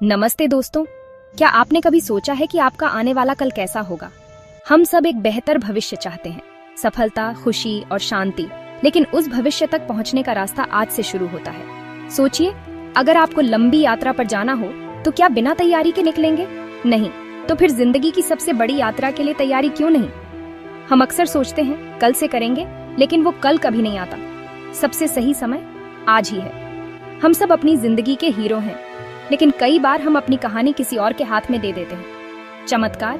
नमस्ते दोस्तों, क्या आपने कभी सोचा है कि आपका आने वाला कल कैसा होगा? हम सब एक बेहतर भविष्य चाहते हैं, सफलता, खुशी और शांति। लेकिन उस भविष्य तक पहुंचने का रास्ता आज से शुरू होता है। सोचिए, अगर आपको लंबी यात्रा पर जाना हो तो क्या बिना तैयारी के निकलेंगे? नहीं, तो फिर जिंदगी की सबसे बड़ी यात्रा के लिए तैयारी क्यों नहीं? हम अक्सर सोचते हैं कल से करेंगे, लेकिन वो कल कभी नहीं आता। सबसे सही समय आज ही है। हम सब अपनी जिंदगी के हीरो हैं, लेकिन कई बार हम अपनी कहानी किसी और के हाथ में दे देते हैं। चमत्कार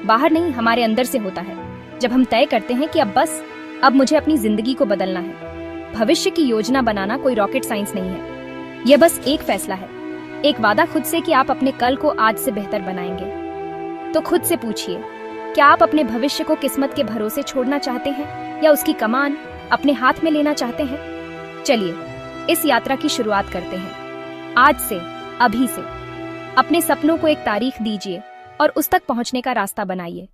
बाहर नहीं, हमारे अंदर से होता है, जब हम तय करते हैं कि अब मुझे अपनी जिंदगी को बदलना है। भविष्य की योजना बनाना कोई रॉकेट साइंस नहीं है, यह बस एक फैसला है, एक वादा खुद से कि आप अपने कल को आज से बेहतर बनाएंगे। तो खुद से पूछिए, क्या आप अपने भविष्य को किस्मत के भरोसे छोड़ना चाहते हैं या उसकी कमान अपने हाथ में लेना चाहते हैं? चलिए इस यात्रा की शुरुआत करते हैं। आज से, अभी से अपने सपनों को एक तारीख दीजिए और उस तक पहुंचने का रास्ता बनाइए।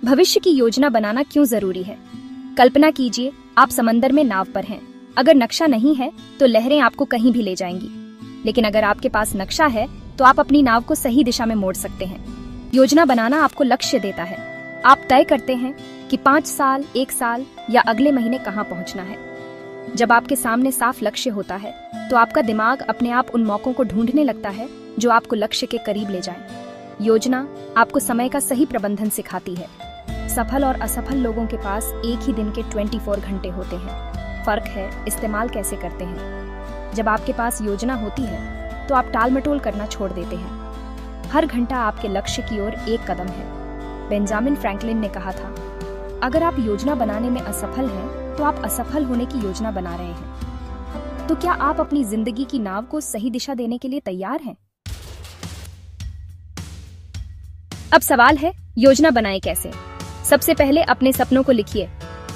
भविष्य की योजना बनाना क्यों जरूरी है? कल्पना कीजिए, आप समंदर में नाव पर हैं। अगर नक्शा नहीं है तो लहरें आपको कहीं भी ले जाएंगी, लेकिन अगर आपके पास नक्शा है तो आप अपनी नाव को सही दिशा में मोड़ सकते हैं। योजना बनाना आपको लक्ष्य देता है। आप तय करते हैं कि 5 साल, 1 साल या अगले महीने कहां पहुंचना है। जब आपके सामने साफ लक्ष्य होता है तो आपका दिमाग अपने आप उन मौकों को ढूंढने लगता है जो आपको लक्ष्य के करीब ले जाएं। योजना आपको समय का सही प्रबंधन सिखाती है। सफल और असफल लोगों के पास एक ही दिन के 24 घंटे होते हैं। फर्क है इस्तेमाल कैसे करते हैं। जब आपके पास योजना होती है तो आप टाल मटोल करना छोड़ देते हैं। हर घंटा आपके लक्ष्य की ओर एक कदम है। बेंजामिन फ्रैंकलिन ने कहा था, अगर आप योजना बनाने में असफल हैं तो आप असफल होने की योजना बना रहे हैं। तो क्या आप अपनी जिंदगी की नाव को सही दिशा देने के लिए तैयार हैं? अब सवाल है, योजना बनाएं कैसे? सबसे पहले अपने सपनों को लिखिए,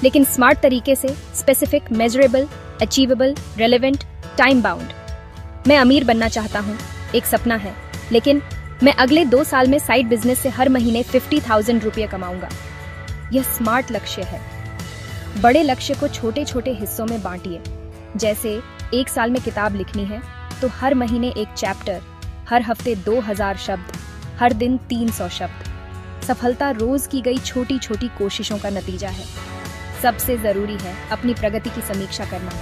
लेकिन स्मार्ट तरीके से। Specific, measurable, achievable, relevant, time bound. मैं अमीर बनना चाहता हूँ, एक सपना है, लेकिन मैं अगले 2 साल में साइड बिजनेस से हर महीने 50,000 रुपये कमाऊंगा। यह स्मार्ट लक्ष्य है। बड़े लक्ष्य को छोटे छोटे हिस्सों में बांटिए। जैसे 1 साल में किताब लिखनी है तो हर महीने 1 चैप्टर, हर हफ्ते 2000 शब्द, हर दिन 300 शब्द। सफलता रोज की गई छोटी छोटी कोशिशों का नतीजा है। सबसे जरूरी है अपनी प्रगति की समीक्षा करना।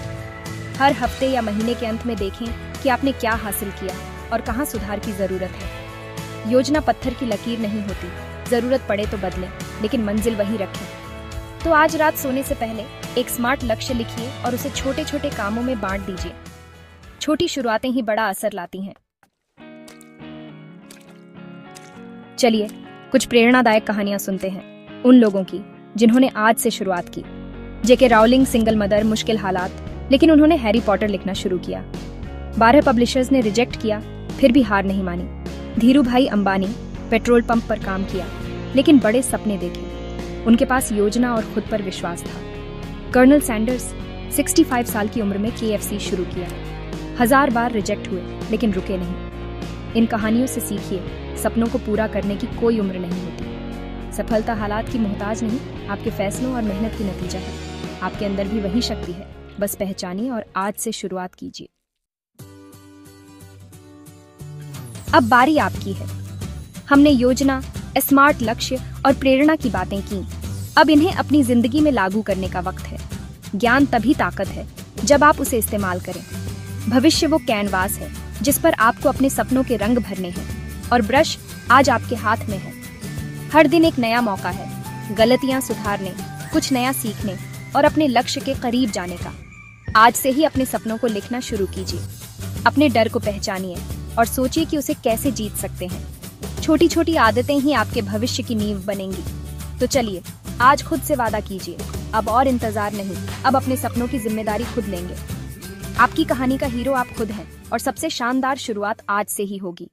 हर हफ्ते या महीने के अंत में देखें कि आपने क्या हासिल किया और कहाँ सुधार की जरूरत है। योजना पत्थर की लकीर नहीं होती, जरूरत पड़े तो बदलें, लेकिन मंजिल वही रखें। तो आज रात सोने से पहले एक स्मार्ट लक्ष्य लिखिए और उसे छोटे छोटे कामों में बांट दीजिए। छोटी शुरुआतें ही बड़ा असर लाती हैं। चलिए कुछ प्रेरणादायक कहानियां सुनते हैं उन लोगों की जिन्होंने आज से शुरुआत की। जेके राउलिंग सिंगल मदर, मुश्किल हालात, लेकिन उन्होंने हैरी पॉटर लिखना शुरू किया। 12 पब्लिशर्स ने रिजेक्ट किया, फिर भी हार नहीं मानी। धीरू भाई अंबानी पेट्रोल पंप पर काम किया, लेकिन बड़े सपने देखे। उनके पास योजना और खुद पर विश्वास था। कर्नल सैंडर्स 65 साल की उम्र में KFC शुरू किया। 1000 बार रिजेक्ट हुए, लेकिन रुके नहीं। इन कहानियों से सीखिए, सपनों को पूरा करने की कोई उम्र नहीं होती। सफलता हालात की मोहताज नहीं, आपके फैसलों और मेहनत की नतीजा है। आपके अंदर भी वही शक्ति है, बस पहचानिए और आज से शुरुआत कीजिए। अब बारी आपकी है। हमने योजना, स्मार्ट लक्ष्य और प्रेरणा की बातें की। अब इन्हें अपनी जिंदगी में लागू करने का वक्त है। ज्ञान तभी ताकत है जब आप उसे इस्तेमाल करें। भविष्य वो कैनवास है जिस पर आपको अपने सपनों के रंग भरने हैं, और ब्रश आज आपके हाथ में है। हर दिन एक नया मौका है, गलतियां सुधारने, कुछ नया सीखने और अपने लक्ष्य के करीब जाने का। आज से ही अपने सपनों को लिखना शुरू कीजिए। अपने डर को पहचानिए और सोचिए कि उसे कैसे जीत सकते हैं। छोटी छोटी आदतें ही आपके भविष्य की नींव बनेंगी। तो चलिए आज खुद से वादा कीजिए, अब और इंतजार नहीं, अब अपने सपनों की जिम्मेदारी खुद लेंगे। आपकी कहानी का हीरो आप खुद हैं और सबसे शानदार शुरुआत आज से ही होगी।